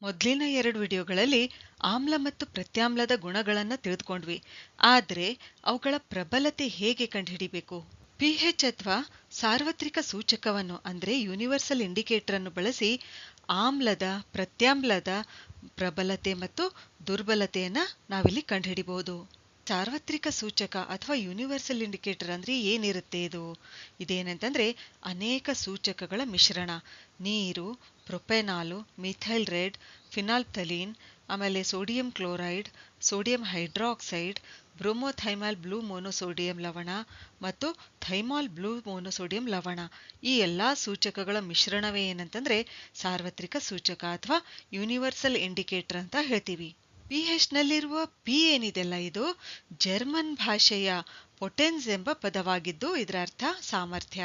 ಮೊದಲಿನ 2 ವಿಡಿಯೋಗಳಲ್ಲಿ ಆಮ್ಲ ಮತ್ತು ಪ್ರತ್ಯಾಮ್ಲದ ಗುಣಗಳನ್ನು ತಿಳಿದುಕೊಂಡ್ವಿ. ಆದರೆ ಅವುಗಳ ಪ್ರಬಲತೆ ಹೇಗೆ ಕಂಡುಹಿಡಿಬೇಕು? ಪಿಹೆಚ್ ಅಥವಾ ಸಾರ್ವತ್ರಿಕ ಸೂಚಕವನ್ನು ಅಂದ್ರೆ ಯೂನಿವರ್ಸಲ್ ಇಂಡಿಕೇಟರ್ ಅನ್ನು ಬಳಸಿ ಆಮ್ಲದ ಪ್ರತ್ಯಾಮ್ಲದ ಪ್ರಬಲತೆ ಮತ್ತು ದುರ್ಬಲತೆಯನ್ನ ನಾವಿಲ್ಲಿ ಕಂಡುಹಿಡಿಬಹುದು. ಸಾರ್ವತ್ರಿಕ ಸೂಚಕ ಅಥವಾ ಯೂನಿವರ್ಸಲ್ ಇಂಡಿಕೇಟರ್ ಅಂದ್ರೆ ಏನಿರುತ್ತೆ ಇದೇನಂತಂದ್ರೆ ಅನೇಕ ಸೂಚಕಗಳ ಮಿಶ್ರಣ. ನೀರು, ಪ್ರೊಪೆನಾಲು, ಮಿಥೈಲ್ ರೆಡ್, ಫಿನಾಲ್ಫಥಲೀನ್, ಆಮೇಲೆ sodium chloride, sodium hydroxide, bromothymol blue monosodium ಲವಣ ಮತ್ತು ಥೈಮಾಲ್ ಬ್ಲೂ ಮೋನೋಸೋಡಿಯಂ ಲವಣ. ಈ ಎಲ್ಲಾ ಸೂಚಕಗಳ ಮಿಶ್ರಣವೇ ಏನಂತಂದ್ರೆ ಸಾರ್ವತ್ರಿಕ ಸೂಚಕ ಅಥವಾ ಯೂನಿವರ್ಸಲ್ ಇಂಡಿಕೇಟರ್ ಅಂತ ಹೇಳ್ತೀವಿ. ಪಿಹೆಚ್ ನಲ್ಲಿರುವ ಪಿ ಏನಿದೆಲ್ಲ ಇದು ಜರ್ಮನ್ ಭಾಷೆಯ ಪೊಟೆನ್ಸ್ ಎಂಬ ಪದವಾಗಿದ್ದು ಇದರ ಅರ್ಥ ಸಾಮರ್ಥ್ಯ.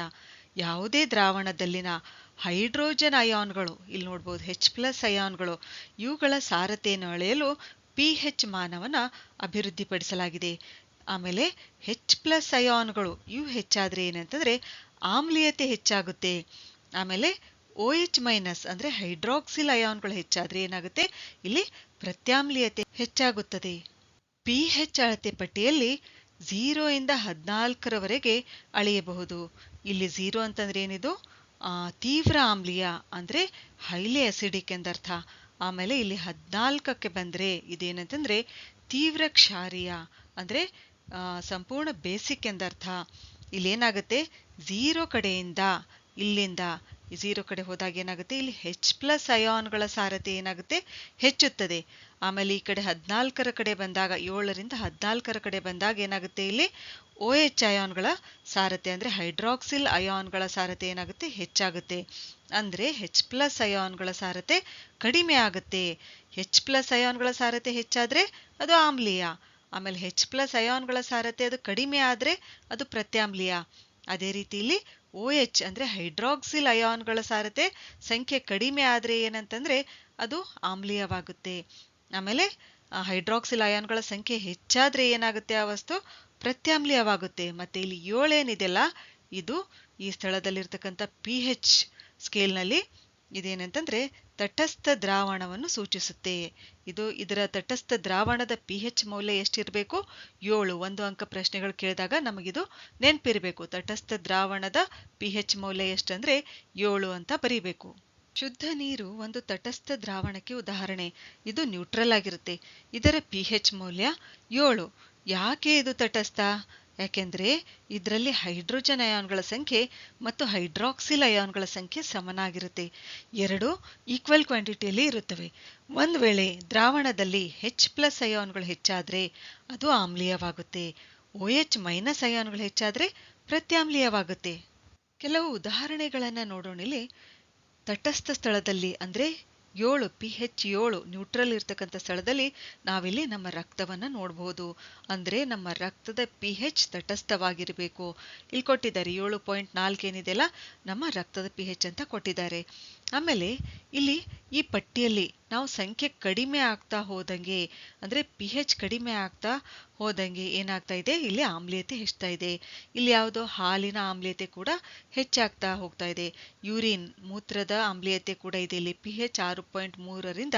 ಯಾವುದೇ ದ್ರಾವಣದಲ್ಲಿನ ಹೈಡ್ರೋಜನ್ ಅಯಾನ್ಗಳು, ಇಲ್ಲಿ ನೋಡ್ಬೋದು H+ ಅಯಾನ್ಗಳು, ಇವುಗಳ ಸಾರತೆಯನ್ನು ಅಳೆಯಲು ಪಿಹೆಚ್ ಮಾನವನ್ನ ಅಭಿವೃದ್ಧಿಪಡಿಸಲಾಗಿದೆ. ಆಮೇಲೆ H+ ಅಯಾನ್ಗಳು ಇವು ಹೆಚ್ಚಾದ್ರೆ ಏನಂತಂದ್ರೆ ಆಮ್ಲೀಯತೆ ಹೆಚ್ಚಾಗುತ್ತೆ. ಆಮೇಲೆ OH- ಅಂದ್ರೆ ಹೈಡ್ರಾಕ್ಸಿಲ್ ಅಯಾನ್ಗಳು ಹೆಚ್ಚಾದ್ರೆ ಏನಾಗುತ್ತೆ, ಇಲ್ಲಿ ಪ್ರತ್ಯಾಮ್ಲೀಯತೆ ಹೆಚ್ಚಾಗುತ್ತದೆ. ಪಿಹೆಚ್ ಅಳತೆ ಪಟ್ಟಿಯಲ್ಲಿ 0 ಇಂದ 14ರವರೆಗೆ ಅಳೆಯಬಹುದು. ಇಲ್ಲಿ 0 ಅಂತಂದ್ರೆ ಏನಿದು ತೀವ್ರ ಆಮ್ಲೀಯ ಅಂದ್ರೆ ಹೈಲಿ ಅಸಿಡಿಕ್ ಎಂದರ್ಥ. ಆಮೇಲೆ ಇಲ್ಲಿ 14ಕ್ಕೆ ಬಂದ್ರೆ ಇದೇನಂತಂದ್ರೆ ತೀವ್ರ ಕ್ಷಾರೀಯ ಅಂದ್ರೆ ಸಂಪೂರ್ಣ ಬೇಸಿಕ್ ಎಂದರ್ಥ. ಇಲ್ಲೇನಾಗುತ್ತೆ 0 ಕಡೆಯಿಂದ ಇಲ್ಲಿಂದ 0 ಕಡೆ ಹೋದಾಗ ಏನಾಗುತ್ತೆ, ಇಲ್ಲಿ H+ ಅಯಾನ್ಗಳ ಸಾರತೆ ಏನಾಗುತ್ತೆ, ಹೆಚ್ಚುತ್ತದೆ. ಆಮೇಲೆ ಈ ಕಡೆ 14ರ ಕಡೆ ಬಂದಾಗ 7ರಿಂದ 14ರ ಕಡೆ ಬಂದಾಗ ಏನಾಗುತ್ತೆ, ಇಲ್ಲಿ OH ಅಯಾನ್ಗಳ ಸಾರತೆ ಅಂದ್ರೆ ಹೈಡ್ರಾಕ್ಸಿಲ್ ಅಯಾನ್ಗಳ ಸಾರತೆ ಏನಾಗುತ್ತೆ, ಹೆಚ್ಚಾಗುತ್ತೆ. ಅಂದ್ರೆ H+ ಅಯಾನ್ಗಳ ಸಾರತೆ ಕಡಿಮೆ ಆಗುತ್ತೆ. H+ ಅಯಾನ್ಗಳ ಸಾರತೆ ಹೆಚ್ಚಾದ್ರೆ ಅದು ಆಮ್ಲೀಯ. ಆಮೇಲೆ H+ ಅಯಾನ್ಗಳ ಸಾರತೆ ಅದು ಕಡಿಮೆ ಆದ್ರೆ ಅದು ಪ್ರತ್ಯಾಮ್ಲೀಯ. ಅದೇ ರೀತಿ ಇಲ್ಲಿ OH ಅಂದ್ರೆ ಹೈಡ್ರಾಕ್ಸಿಲ್ ಅಯಾನ್ಗಳ ಸಾರತೆ ಸಂಖ್ಯೆ ಕಡಿಮೆ ಆದ್ರೆ ಏನಂತಂದ್ರೆ ಅದು ಆಮ್ಲೀಯವಾಗುತ್ತೆ. ಆಮೇಲೆ ಹೈಡ್ರಾಕ್ಸಿಲ್ ಅಯಾನ್ಗಳ ಸಂಖ್ಯೆ ಹೆಚ್ಚಾದ್ರೆ ಏನಾಗುತ್ತೆ, ಆ ವಸ್ತು ಪ್ರತ್ಯಾಮ್ಲೀಯವಾಗುತ್ತೆ. ಮತ್ತೆ ಇಲ್ಲಿ 7 ಏನಿದೆಯಲ್ಲ ಇದು ಈ ಸ್ಥಳದಲ್ಲಿರ್ತಕ್ಕಂಥ ಪಿಹೆಚ್ ಸ್ಕೇಲ್ನಲ್ಲಿ ಇದೇನಂತಂದ್ರೆ ತಟಸ್ಥ ದ್ರಾವಣವನ್ನು ಸೂಚಿಸುತ್ತೆ. ಇದರ ತಟಸ್ಥ ದ್ರಾವಣದ ಪಿಹೆಚ್ ಮೌಲ್ಯ ಎಷ್ಟಿರಬೇಕು, 7. 1 ಅಂಕ ಪ್ರಶ್ನೆಗಳು ಕೇಳಿದಾಗ ನಮಗಿದು ನೆನಪಿರಬೇಕು. ತಟಸ್ಥ ದ್ರಾವಣದ ಪಿಹೆಚ್ ಮೌಲ್ಯ ಎಷ್ಟಂದ್ರೆ 7 ಅಂತ ಬರೀಬೇಕು. ಶುದ್ಧ ನೀರು ಒಂದು ತಟಸ್ಥ ದ್ರಾವಣಕ್ಕೆ ಉದಾಹರಣೆ. ಇದು ನ್ಯೂಟ್ರಲ್ ಆಗಿರುತ್ತೆ. ಇದರ ಪಿಹೆಚ್ ಮೌಲ್ಯ 7. ಯಾಕೆ ಇದು ತಟಸ್ಥ? ಯಾಕೆಂದ್ರೆ ಇದರಲ್ಲಿ ಹೈಡ್ರೋಜನ್ ಅಯಾನ್ಗಳ ಸಂಖ್ಯೆ ಮತ್ತು ಹೈಡ್ರಾಕ್ಸಿಲ್ ಅಯಾನ್ಗಳ ಸಂಖ್ಯೆ ಸಮನಾಗಿರುತ್ತೆ. ಎರಡೂ ಈಕ್ವಲ್ ಕ್ವಾಂಟಿಟಿಯಲ್ಲಿ ಇರುತ್ತವೆ. ಒಂದು ವೇಳೆ ದ್ರಾವಣದಲ್ಲಿ H+ ಅಯಾನ್ಗಳು ಹೆಚ್ಚಾದ್ರೆ ಅದು ಆಮ್ಲೀಯವಾಗುತ್ತೆ. OH- ಅಯಾನ್ಗಳು ಹೆಚ್ಚಾದ್ರೆ ಪ್ರತ್ಯಾಮ್ಲೀಯವಾಗುತ್ತೆ. ಕೆಲವು ಉದಾಹರಣೆಗಳನ್ನ ನೋಡೋಣ. ಇಲ್ಲಿ ತಟಸ್ಥ ಸ್ಥಳದಲ್ಲಿ ಅಂದ್ರೆ 7 ಪಿಹೆಚ್ 7 ನ್ಯೂಟ್ರಲ್ ಇರ್ತಕ್ಕಂಥ ಸ್ಥಳದಲ್ಲಿ ನಾವಿಲ್ಲಿ ನಮ್ಮ ರಕ್ತವನ್ನ ನೋಡಬಹುದು. ಅಂದ್ರೆ ನಮ್ಮ ರಕ್ತದ ಪಿಹೆಚ್ ತಟಸ್ಥವಾಗಿರಬೇಕು. ಇಲ್ಲಿ ಕೊಟ್ಟಿದ್ದಾರೆ 7.4 ಏನಿದೆಯಲ್ಲ ನಮ್ಮ ರಕ್ತದ ಪಿಹೆಚ್ ಅಂತ ಕೊಟ್ಟಿದ್ದಾರೆ. ಆಮೇಲೆ ಇಲ್ಲಿ ಈ ಪಟ್ಟಿಯಲ್ಲಿ ನಾವು ಸಂಖ್ಯೆ ಕಡಿಮೆ ಆಗ್ತಾ ಹೋದಂಗೆ ಅಂದ್ರೆ ಪಿಹೆಚ್ ಕಡಿಮೆ ಆಗ್ತಾ ಹೋದಂಗೆ ಏನಾಗ್ತಾ ಇದೆ, ಇಲ್ಲಿ ಆಮ್ಲೀಯತೆ ಹೆಚ್ಚುತ್ತಾ ಇದೆ. ಇಲ್ಲಿ ಯಾವುದೋ ಹಾಲಿನ ಆಮ್ಲೀಯತೆ ಕೂಡ ಹೆಚ್ಚಾಗ್ತಾ ಹೋಗ್ತಾ ಇದೆ. ಯೂರಿನ್ ಮೂತ್ರದ ಆಮ್ಲೀಯತೆ ಕೂಡ ಇದೆ. ಇಲ್ಲಿ ಪಿಹೆಚ್ 6.3ರಿಂದ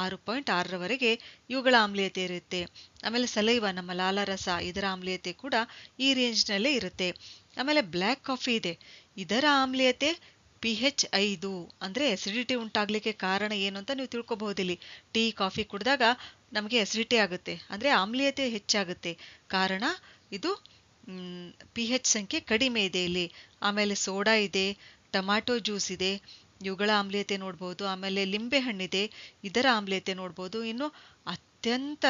6.6ರವರೆಗೆ ಇವುಗಳ ಆಮ್ಲೀಯತೆ ಇರುತ್ತೆ. ಆಮೇಲೆ ಸಲೈವ ನಮ್ಮ ಲಾಲಾರಸ ಇದರ ಆಮ್ಲೀಯತೆ ಕೂಡ ಈ ರೇಂಜ್ನಲ್ಲೇ ಇರುತ್ತೆ. ಆಮೇಲೆ ಬ್ಲ್ಯಾಕ್ ಕಾಫಿ ಇದೆ, ಇದರ ಆಮ್ಲೀಯತೆ ಪಿಹೆಚ್ 5 ಅಂದ್ರೆ ಅಸಿಡಿಟಿ ಉಂಟಾಗ್ಲಿಕ್ಕೆ ಕಾರಣ ಏನು ಅಂತ ನೀವು ತಿಳ್ಕೊಬಹುದು. ಇಲ್ಲಿ ಟೀ ಕಾಫಿ ಕುಡಿದಾಗ ನಮಗೆ ಅಸಿಡಿಟಿ ಆಗುತ್ತೆ ಅಂದ್ರೆ ಆಮ್ಲೀಯತೆ ಹೆಚ್ಚಾಗುತ್ತೆ. ಕಾರಣ ಇದು ಪಿಹೆಚ್ ಸಂಖ್ಯೆ ಕಡಿಮೆ ಇದೆ ಇಲ್ಲಿ. ಆಮೇಲೆ ಸೋಡಾ ಇದೆ, ಟೊಮ್ಯಾಟೊ ಜ್ಯೂಸ್ ಇದೆ, ಇವುಗಳ ಆಮ್ಲೀಯತೆ ನೋಡ್ಬೋದು. ಆಮೇಲೆ ಲಿಂಬೆ ಹಣ್ಣಿದೆ, ಇದರ ಆಮ್ಲೀಯತೆ ನೋಡ್ಬೋದು. ಇನ್ನು ಅತ್ಯಂತ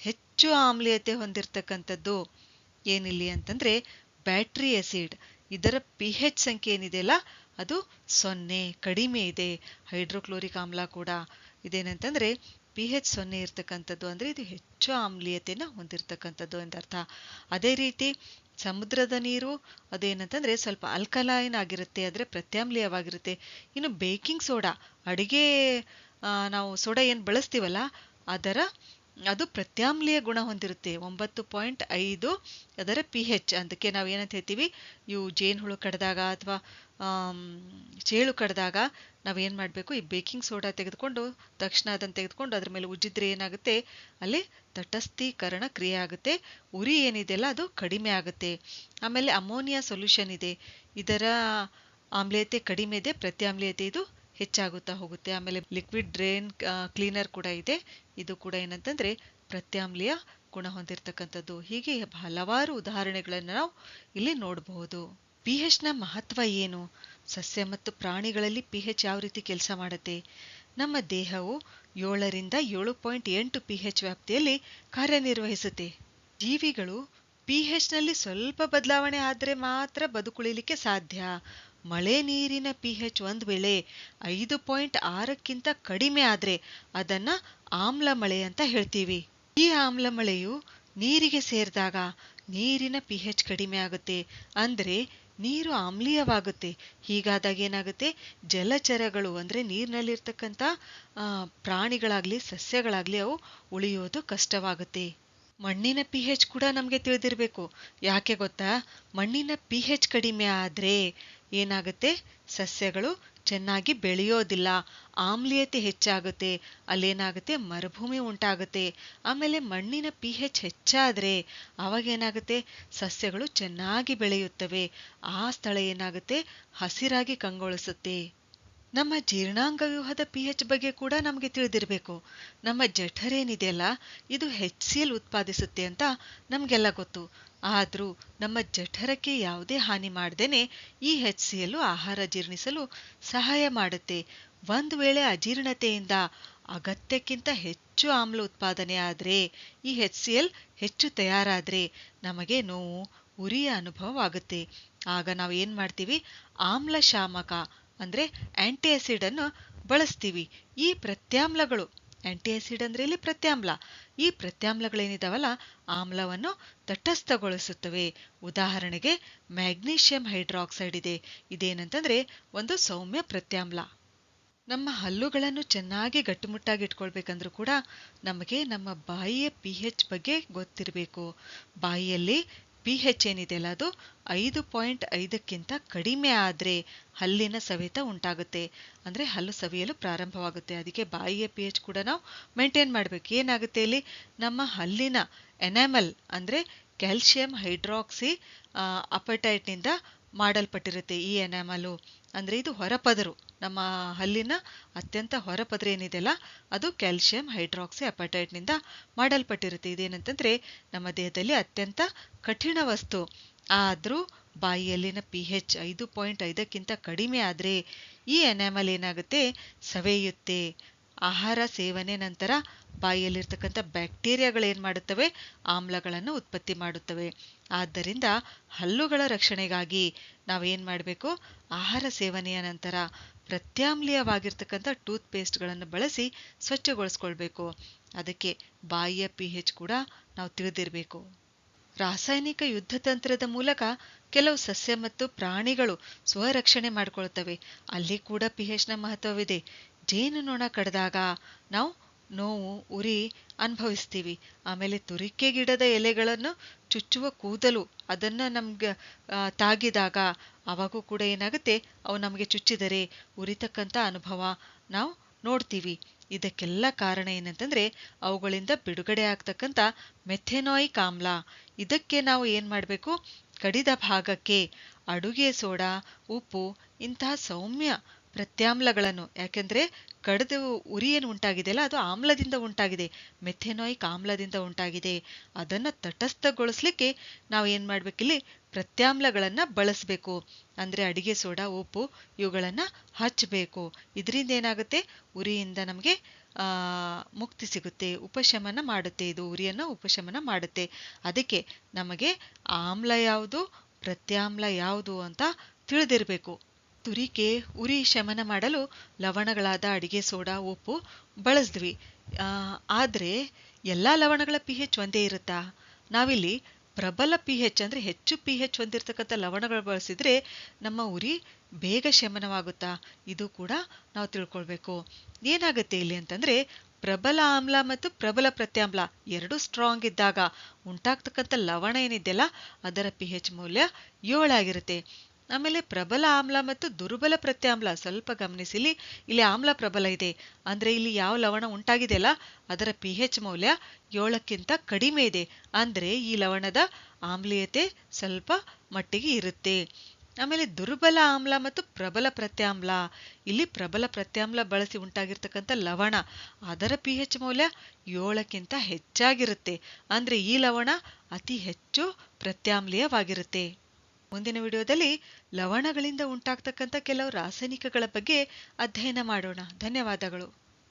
ಹೆಚ್ಚು ಆಮ್ಲೀಯತೆ ಹೊಂದಿರತಕ್ಕಂಥದ್ದು ಏನಿಲ್ಲಿ ಅಂತಂದ್ರೆ ಬ್ಯಾಟ್ರಿ ಆಸಿಡ್. ಇದರ ಪಿಹೆಚ್ ಸಂಖ್ಯೆ ಏನಿದೆಯಲ್ಲ ಅದು 0 ಕಡಿಮೆ ಇದೆ. ಹೈಡ್ರೋಕ್ಲೋರಿಕ್ ಆಮ್ಲ ಕೂಡ ಇದೇನಂತಂದ್ರೆ ಪಿಹೆಚ್ 0 ಇರ್ತಕ್ಕಂಥದ್ದು ಅಂದ್ರೆ ಇದು ಹೆಚ್ಚು ಆಮ್ಲೀಯತೆನ ಹೊಂದಿರತಕ್ಕಂಥದ್ದು ಎಂದರ್ಥ. ಅದೇ ರೀತಿ ಸಮುದ್ರದ ನೀರು ಅದೇನಂತಂದ್ರೆ ಸ್ವಲ್ಪ ಅಲ್ಕಲೈನ್ ಆಗಿರುತ್ತೆ, ಆದ್ರೆ ಪ್ರತ್ಯಾಮ್ಲೀಯವಾಗಿರುತ್ತೆ. ಇನ್ನು ಬೇಕಿಂಗ್ ಸೋಡಾ, ಅಡಿಗೆ ನಾವು ಸೋಡಾ ಏನ್ ಬಳಸ್ತೀವಲ್ಲ ಅದರ ಅದು ಪ್ರತ್ಯಾಮ್ಲೀಯ ಗುಣ ಹೊಂದಿರುತ್ತೆ. 9.5 ಅದರ pH. ಅದಕ್ಕೆ ನಾವು ಏನಂತ ಹೇಳ್ತೀವಿ, ಇವು ಜೇನುಹುಳು ಕಡ್ದಾಗ ಅಥವಾ ಚೇಳು ಕಡ್ದಾಗ ನಾವೇನು ಮಾಡಬೇಕು, ಈ ಬೇಕಿಂಗ್ ಸೋಡಾ ತೆಗೆದುಕೊಂಡು ತಕ್ಷಣ ಅದನ್ನು ತೆಗೆದುಕೊಂಡು ಅದ್ರ ಮೇಲೆ ಉಜ್ಜಿದ್ರೆ ಏನಾಗುತ್ತೆ, ಅಲ್ಲಿ ತಟಸ್ಥೀಕರಣ ಕ್ರಿಯೆ ಆಗುತ್ತೆ, ಉರಿ ಏನಿದೆಯಲ್ಲ ಅದು ಕಡಿಮೆ ಆಗುತ್ತೆ. ಆಮೇಲೆ ಅಮೋನಿಯಾ ಸೊಲ್ಯೂಷನ್ ಇದೆ, ಇದರ ಆಮ್ಲೀಯತೆ ಕಡಿಮೆ ಇದೆ, ಪ್ರತ್ಯಾಮ್ಲೀಯತೆ ಇದು ಹೆಚ್ಚಾಗುತ್ತಾ ಹೋಗುತ್ತೆ. ಆಮೇಲೆ ಲಿಕ್ವಿಡ್ ಡ್ರೈನ್ ಕ್ಲೀನರ್ ಕೂಡ ಇದೆ, ಇದು ಕೂಡ ಏನಂತಂದ್ರೆ ಪ್ರತ್ಯಾಮ್ಲೀಯ ಗುಣ ಹೊಂದಿರತಕ್ಕಂಥದ್ದು. ಹೀಗೆ ಹಲವಾರು ಉದಾಹರಣೆಗಳನ್ನು ನಾವು ಇಲ್ಲಿ ನೋಡಬಹುದು. pH ನ ಮಹತ್ವ ಏನು? ಸಸ್ಯ ಮತ್ತು ಪ್ರಾಣಿಗಳಲ್ಲಿ pH ಯಾವ ರೀತಿ ಕೆಲಸ ಮಾಡುತ್ತೆ? ನಮ್ಮ ದೇಹವು 7ರಿಂದ 7.8 pH ವ್ಯಾಪ್ತಿಯಲ್ಲಿ ಕಾರ್ಯನಿರ್ವಹಿಸುತ್ತೆ. ಜೀವಿಗಳು pH ನಲ್ಲಿ ಸ್ವಲ್ಪ ಬದಲಾವಣೆ ಆದರೆ ಮಾತ್ರ ಬದುಕುಳಿಲಿಕ್ಕೆ ಸಾಧ್ಯ. ಮಳೆ ನೀರಿನ pH ಒಂದು ವೇಳೆ 5.6ಕ್ಕಿಂತ ಕಡಿಮೆ ಆದ್ರೆ ಅದನ್ನ ಆಮ್ಲ ಮಳೆ ಅಂತ ಹೇಳ್ತೀವಿ. ಈ ಆಮ್ಲ ಮಳೆಯು ನೀರಿಗೆ ಸೇರಿದಾಗ ನೀರಿನ pH ಕಡಿಮೆ ಆಗುತ್ತೆ, ಅಂದ್ರೆ ನೀರು ಆಮ್ಲೀಯವಾಗುತ್ತೆ. ಹೀಗಾದಾಗ ಏನಾಗುತ್ತೆ, ಜಲಚರಗಳು ಅಂದ್ರೆ ನೀರಿನಲ್ಲಿರ್ತಕ್ಕಂಥ ಪ್ರಾಣಿಗಳಾಗ್ಲಿ ಸಸ್ಯಗಳಾಗ್ಲಿ ಅವು ಉಳಿಯೋದು ಕಷ್ಟವಾಗುತ್ತೆ. ಮಣ್ಣಿನ pH ಕೂಡ ನಮಗೆ ತಿಳಿದಿರಬೇಕು. ಯಾಕೆ ಗೊತ್ತಾ? ಮಣ್ಣಿನ pH ಕಡಿಮೆ ಆದ್ರೆ ಏನಾಗುತ್ತೆ, ಸಸ್ಯಗಳು ಚೆನ್ನಾಗಿ ಬೆಳೆಯೋದಿಲ್ಲ, ಆಮ್ಲೀಯತೆ ಹೆಚ್ಚಾಗುತ್ತೆ, ಅಲ್ಲೇನಾಗುತ್ತೆ ಮರುಭೂಮಿ ಉಂಟಾಗುತ್ತೆ. ಆಮೇಲೆ ಮಣ್ಣಿನ pH ಹೆಚ್ಚಾದ್ರೆ ಅವಾಗ ಏನಾಗುತ್ತೆ, ಸಸ್ಯಗಳು ಚೆನ್ನಾಗಿ ಬೆಳೆಯುತ್ತವೆ, ಆ ಸ್ಥಳ ಏನಾಗುತ್ತೆ ಹಸಿರಾಗಿ ಕಂಗೊಳಿಸುತ್ತೆ. ನಮ್ಮ ಜೀರ್ಣಾಂಗ ವ್ಯೂಹದ pH ಬಗ್ಗೆ ಕೂಡ ನಮಗೆ ತಿಳಿದಿರಬೇಕು. ನಮ್ಮ ಜಠರೇನಿದೆಯಲ್ಲ ಇದು HCl ಉತ್ಪಾದಿಸುತ್ತೆ ಅಂತ ನಮಗೆಲ್ಲ ಗೊತ್ತು. ಆದ್ರೂ ನಮ್ಮ ಜಠರಕ್ಕೆ ಯಾವುದೇ ಹಾನಿ ಮಾಡದೇನೆ ಈ HCl ಆಹಾರ ಜೀರ್ಣಿಸಲು ಸಹಾಯ ಮಾಡುತ್ತೆ. ಒಂದು ವೇಳೆ ಅಜೀರ್ಣತೆಯಿಂದ ಅಗತ್ಯಕ್ಕಿಂತ ಹೆಚ್ಚು ಆಮ್ಲ ಉತ್ಪಾದನೆ ಆದ್ರೆ, ಈ HCl ಹೆಚ್ಚು ತಯಾರಾದ್ರೆ ನಮಗೆ ನೋವು, ಉರಿಯ ಅನುಭವವಾಗುತ್ತೆ. ಆಗ ನಾವು ಏನ್ ಮಾಡ್ತೀವಿ, ಆಮ್ಲಶಾಮಕ ಅಂದ್ರೆ ಆಂಟಿ ಆಸಿಡ್ ಅನ್ನು ಬಳಸ್ತೀವಿ. ಈ ಪ್ರತ್ಯಾಮ್ಲಗಳು, ಆಂಟಿ ಆಸಿಡ್ ಅಂದ್ರೆ ಇಲ್ಲಿ ಪ್ರತ್ಯಾಮ್ಲ, ಈ ಪ್ರತ್ಯಾಮ್ಲಗಳೇನಿದಾವಲ್ಲ ಆಮ್ಲವನ್ನು ತಟಸ್ಥಗೊಳಿಸುತ್ತವೆ. ಉದಾಹರಣೆಗೆ ಮ್ಯಾಗ್ನೀಷಿಯಂ ಹೈಡ್ರಾಕ್ಸೈಡ್ ಇದೆ, ಇದೇನಂತಂದ್ರೆ ಒಂದು ಸೌಮ್ಯ ಪ್ರತ್ಯಾಮ್ಲ. ನಮ್ಮ ಹಲ್ಲುಗಳನ್ನು ಚೆನ್ನಾಗಿ ಗಟ್ಟುಮುಟ್ಟಾಗಿ ಇಟ್ಕೊಳ್ಬೇಕಂದ್ರೂ ಕೂಡ ನಮಗೆ ನಮ್ಮ ಬಾಯಿಯ pH ಬಗ್ಗೆ ಗೊತ್ತಿರಬೇಕು. ಬಾಯಿಯಲ್ಲಿ pH ಏನಿದೆಯಲ್ಲ ಅದು 5.5ಕ್ಕಿಂತ ಕಡಿಮೆ ಆದ್ರೆ ಹಲ್ಲಿನ ಸವೆತ ಉಂಟಾಗುತ್ತೆ, ಅಂದ್ರೆ ಹಲ್ಲು ಸವಿಯಲು ಪ್ರಾರಂಭವಾಗುತ್ತೆ. ಅದಕ್ಕೆ ಬಾಯಿಯ pH ಕೂಡ ನಾವು ಮೇಂಟೈನ್ ಮಾಡ್ಬೇಕು. ಏನಾಗುತ್ತೆ ಇಲ್ಲಿ, ನಮ್ಮ ಹಲ್ಲಿನ ಎನಾಮಲ್ ಅಂದ್ರೆ ಕ್ಯಾಲ್ಸಿಯಂ ಹೈಡ್ರಾಕ್ಸಿ ಅಪಟೈಟ್ನಿಂದ ಮಾಡಲ್ಪಟ್ಟಿರುತ್ತೆ. ಈ ಎನಾಮಲು ಅಂದ್ರೆ ಇದು ಹೊರಪದರು, ನಮ್ಮ ಹಲ್ಲಿನ ಅತ್ಯಂತ ಹೊರಪದ್ರ ಏನಿದೆಯಲ್ಲ ಅದು ಕ್ಯಾಲ್ಸಿಯಂ ಹೈಡ್ರಾಕ್ಸಿ ಅಪಟೈಟ್ನಿಂದ ಮಾಡಲ್ಪಟ್ಟಿರುತ್ತೆ. ಇದೇನಂತಂದ್ರೆ ನಮ್ಮ ದೇಹದಲ್ಲಿ ಅತ್ಯಂತ ಕಠಿಣ ವಸ್ತು. ಆದ್ರೂ ಬಾಯಿಯಲ್ಲಿನ pH 5.5ಕ್ಕಿಂತ ಕಡಿಮೆ ಆದ್ರೆ ಈ ಎನಾಮಲ್ ಏನಾಗುತ್ತೆ, ಸವೆಯುತ್ತೆ. ಆಹಾರ ಸೇವನೆ ನಂತರ ಬಾಯಿಯಲ್ಲಿರ್ತಕ್ಕಂಥ ಬ್ಯಾಕ್ಟೀರಿಯಾಗಳೇನ್ ಮಾಡುತ್ತವೆ, ಆಮ್ಲಗಳನ್ನು ಉತ್ಪತ್ತಿ ಮಾಡುತ್ತವೆ. ಆದ್ದರಿಂದ ಹಲ್ಲುಗಳ ರಕ್ಷಣೆಗಾಗಿ ನಾವೇನ್ ಮಾಡಬೇಕು, ಆಹಾರ ಸೇವನೆಯ ನಂತರ ಪ್ರತ್ಯಾಮ್ಲೀಯವಾಗಿರ್ತಕ್ಕಂಥ ಟೂತ್ ಪೇಸ್ಟ್ಗಳನ್ನು ಬಳಸಿ ಸ್ವಚ್ಛಗೊಳಿಸ್ಕೊಳ್ಬೇಕು. ಅದಕ್ಕೆ ಬಾಯಿಯ pH ಕೂಡ ನಾವು ತಿಳಿದಿರಬೇಕು. ರಾಸಾಯನಿಕ ಯುದ್ಧ ತಂತ್ರದ ಮೂಲಕ ಕೆಲವು ಸಸ್ಯ ಮತ್ತು ಪ್ರಾಣಿಗಳು ಸ್ವರಕ್ಷಣೆ ಮಾಡಿಕೊಳ್ತವೆ, ಅಲ್ಲಿ ಕೂಡ pH ನ ಮಹತ್ವವಿದೆ. ಜೇನುನೊಣ ಕಡ್ದಾಗ ನಾವು ನೋವು, ಉರಿ ಅನುಭವಿಸ್ತೀವಿ. ಆಮೇಲೆ ತುರಿಕೆ ಗಿಡದ ಎಲೆಗಳನ್ನು ಚುಚ್ಚುವ ಕೂದಲು ಅದನ್ನ ನಮ್ಗೆ ತಾಗಿದಾಗ ಅವಾಗೂ ಕೂಡ ಏನಾಗುತ್ತೆ, ಅವು ನಮಗೆ ಚುಚ್ಚಿದರೆ ಉರಿತಕ್ಕಂಥ ಅನುಭವ ನಾವು ನೋಡ್ತೀವಿ. ಇದಕ್ಕೆಲ್ಲ ಕಾರಣ ಏನಂತಂದ್ರೆ ಅವುಗಳಿಂದ ಬಿಡುಗಡೆ ಆಗ್ತಕ್ಕಂಥ ಮೆಥೆನಾಯಿಕ್ ಆಮ್ಲ. ಇದಕ್ಕೆ ನಾವು ಏನ್ ಮಾಡಬೇಕು, ಕಡಿದ ಭಾಗಕ್ಕೆ ಅಡುಗೆ ಸೋಡಾ, ಉಪ್ಪು ಇಂತಹ ಸೌಮ್ಯ ಪ್ರತ್ಯಾಮ್ಲಗಳನ್ನು, ಯಾಕೆಂದ್ರೆ ಕಡಿದು ಉರಿ ಏನು ಉಂಟಾಗಿದೆಯಲ್ಲ ಅದು ಆಮ್ಲದಿಂದ ಉಂಟಾಗಿದೆ, ಮೆಥೆನಾಯಿಕ್ ಆಮ್ಲದಿಂದ ಉಂಟಾಗಿದೆ. ಅದನ್ನ ತಟಸ್ಥಗೊಳಿಸ್ಲಿಕ್ಕೆ ನಾವು ಏನ್ ಮಾಡ್ಬೇಕಿಲ್ಲಿ, ಪ್ರತ್ಯಾಮ್ಲಗಳನ್ನ ಬಳಸಬೇಕು. ಅಂದ್ರೆ ಅಡಿಗೆ ಸೋಡಾ, ಉಪ್ಪು ಇವುಗಳನ್ನ ಹಚ್ಚಬೇಕು. ಇದರಿಂದ ಏನಾಗುತ್ತೆ, ಉರಿಯಿಂದ ನಮಗೆ ಮುಕ್ತಿ ಸಿಗುತ್ತೆ, ಉಪಶಮನ ಮಾಡುತ್ತೆ. ಇದು ಉರಿಯನ್ನು ಉಪಶಮನ ಮಾಡುತ್ತೆ. ಅದಕ್ಕೆ ನಮಗೆ ಆಮ್ಲ ಯಾವುದು, ಪ್ರತ್ಯಾಮ್ಲ ಯಾವುದು ಅಂತ ತಿಳಿದಿರಬೇಕು. ತುರಿಕೆ, ಉರಿ ಶಮನ ಮಾಡಲು ಲವಣಗಳಾದ ಅಡಿಗೆ ಸೋಡಾ, ಉಪ್ಪು ಬಳಸಿದ್ವಿ. ಆದ್ರೆ ಎಲ್ಲಾ ಲವಣಗಳ pH ಒಂದೇ ಇರುತ್ತಾ? ನಾವಿಲ್ಲಿ ಪ್ರಬಲ pH ಅಂದ್ರೆ ಹೆಚ್ಚು pH ಹೊಂದಿರತಕ್ಕಂಥ ಲವಣಗಳು ಬಳಸಿದ್ರೆ ನಮ್ಮ ಉರಿ ಬೇಗ ಶಮನವಾಗುತ್ತಾ? ಇದು ಕೂಡ ನಾವು ತಿಳ್ಕೊಳ್ಬೇಕು. ಏನಾಗುತ್ತೆ ಇಲ್ಲಿ ಅಂತಂದ್ರೆ ಪ್ರಬಲ ಆಮ್ಲ ಮತ್ತು ಪ್ರಬಲ ಪ್ರತ್ಯಾಮ್ಲ ಎರಡೂ ಸ್ಟ್ರಾಂಗ್ ಇದ್ದಾಗ ಉಂಟಾಗ್ತಕ್ಕಂಥ ಲವಣ ಏನಿದೆಯಲ್ಲ ಅದರ pH ಮೌಲ್ಯ 7 ಆಗಿರುತ್ತೆ. ಆಮೇಲೆ ಪ್ರಬಲ ಆಮ್ಲ ಮತ್ತು ದುರ್ಬಲ ಪ್ರತ್ಯಾಮ್ಲ ಸ್ವಲ್ಪ ಗಮನಿಸಿಲಿ, ಇಲ್ಲಿ ಆಮ್ಲ ಪ್ರಬಲ ಇದೆ ಅಂದ್ರೆ ಇಲ್ಲಿ ಯಾವ ಲವಣ ಉಂಟಾಗಿದೆಯಲ್ಲ ಅದರ pH ಮೌಲ್ಯ 7ಕ್ಕಿಂತ ಕಡಿಮೆ ಇದೆ, ಅಂದ್ರೆ ಈ ಲವಣದ ಆಮ್ಲೀಯತೆ ಸ್ವಲ್ಪ ಮಟ್ಟಿಗೆ ಇರುತ್ತೆ. ಆಮೇಲೆ ದುರ್ಬಲ ಆಮ್ಲ ಮತ್ತು ಪ್ರಬಲ ಪ್ರತ್ಯಾಮ್ಲ, ಇಲ್ಲಿ ಪ್ರಬಲ ಪ್ರತ್ಯಾಮ್ಲ ಬಳಸಿ ಉಂಟಾಗಿರ್ತಕ್ಕಂಥ ಲವಣ ಅದರ pH ಮೌಲ್ಯ 7ಕ್ಕಿಂತ ಹೆಚ್ಚಾಗಿರುತ್ತೆ, ಅಂದ್ರೆ ಈ ಲವಣ ಅತಿ ಹೆಚ್ಚು ಪ್ರತ್ಯಾಮ್ಲೀಯವಾಗಿರುತ್ತೆ. ಮುಂದಿನ ವಿಡಿಯೋದಲ್ಲಿ ಲವಣಗಳಿಂದ ಉಂಟಾಗ್ತಕ್ಕಂಥ ಕೆಲವು ರಾಸಾಯನಿಕಗಳ ಬಗ್ಗೆ ಅಧ್ಯಯನ ಮಾಡೋಣ. ಧನ್ಯವಾದಗಳು.